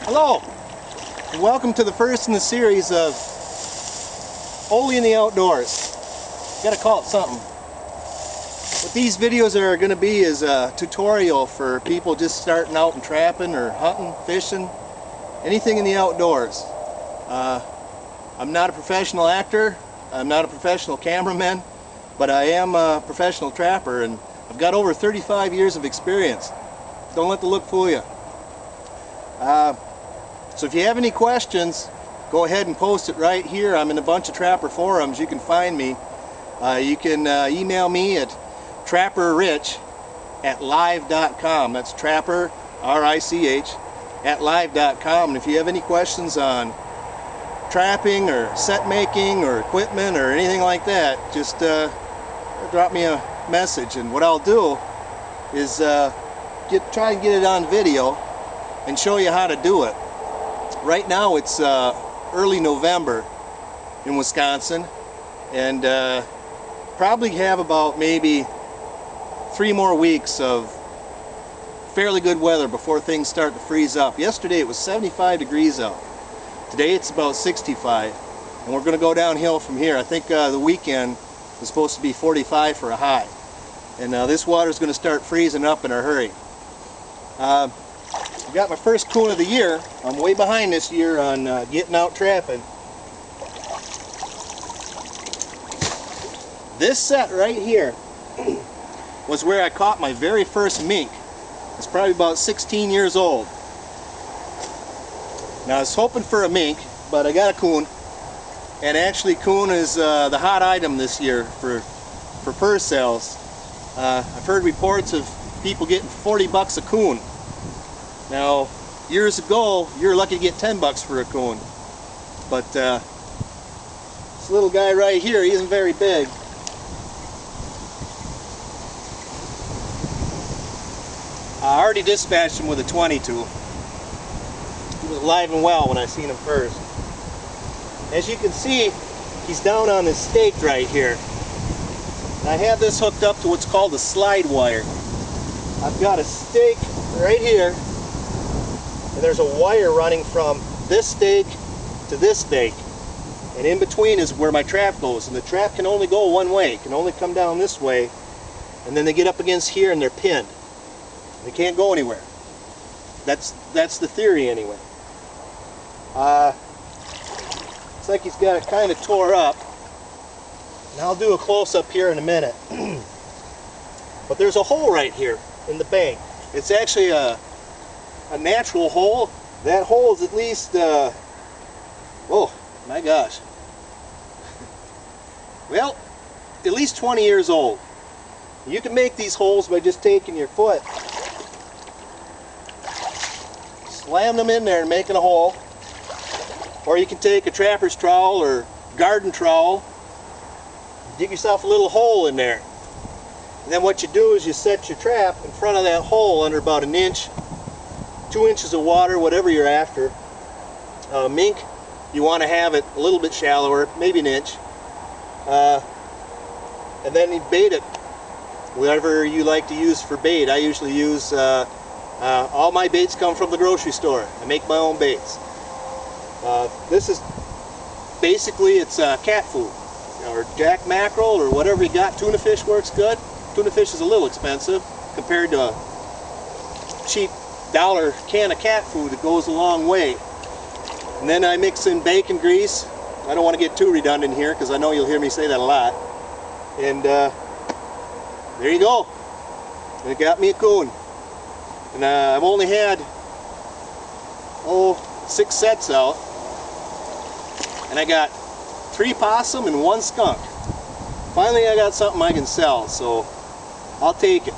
Hello, and welcome to the first in the series of Ole in the Outdoors. Gotta call it something. What these videos are going to be is a tutorial for people just starting out and trapping or hunting, fishing, anything in the outdoors. I'm not a professional actor, I'm not a professional cameraman, but I am a professional trapper, and I've got over 35 years of experience. Don't let the look fool you. So if you have any questions, go ahead and post it right here. I'm in a bunch of trapper forums. You can find me. You can email me at trapperrich@live.com. That's trapper, R-I-C-H, @live.com. And if you have any questions on trapping or set making or equipment or anything like that, just drop me a message. And what I'll do is try and get it on video and show you how to do it. Right now it's early November in Wisconsin, and probably have about maybe 3 more weeks of fairly good weather before things start to freeze up. Yesterday it was 75 degrees out. Today it's about 65, and we're going to go downhill from here. I think the weekend is supposed to be 45 for a high, and this water is going to start freezing up in a hurry. I got my first coon of the year. I'm way behind this year on getting out trapping. This set right here was where I caught my very first mink. It's probably about 16 years old. Now I was hoping for a mink, but I got a coon. And actually coon is the hot item this year for purse sales. I've heard reports of people getting 40 bucks a coon. Now, years ago, you're lucky to get 10 bucks for a coon. But this little guy right here, he isn't very big. I already dispatched him with a 22. He was alive and well when I seen him first. As you can see, he's down on this stake right here. And I have this hooked up to what's called a slide wire. I've got a stake right here, and there's a wire running from this stake to this stake, and in between is where my trap goes. And the trap can only go one way. It can only come down this way, and then they get up against here and they're pinned. They can't go anywhere. That's the theory anyway. It's like he's got it kind of tore up, and I'll do a close-up here in a minute. But there's a hole right here in the bank. It's actually a natural hole. That hole is at least oh my gosh, well, at least 20 years old. You can make these holes by just taking your foot, slam them in there and making a hole, or you can take a trapper's trowel or garden trowel, dig yourself a little hole in there, and then what you do is you set your trap in front of that hole under about 1 inch, 2 inches of water, whatever you're after. Mink, you want to have it a little bit shallower, maybe 1 inch, and then you bait it, whatever you like to use for bait. I usually use, all my baits come from the grocery store. I make my own baits. This is basically, it's cat food, or jack mackerel, or whatever you got. Tuna fish works good. Tuna fish is a little expensive compared to a cheap $1 can of cat food. It goes a long way. And then I mix in bacon grease. I don't want to get too redundant here because I know you'll hear me say that a lot. And there you go. And it got me a coon. And I've only had 6 sets out, and I got 3 possum and 1 skunk. Finally I got something I can sell, so I'll take it.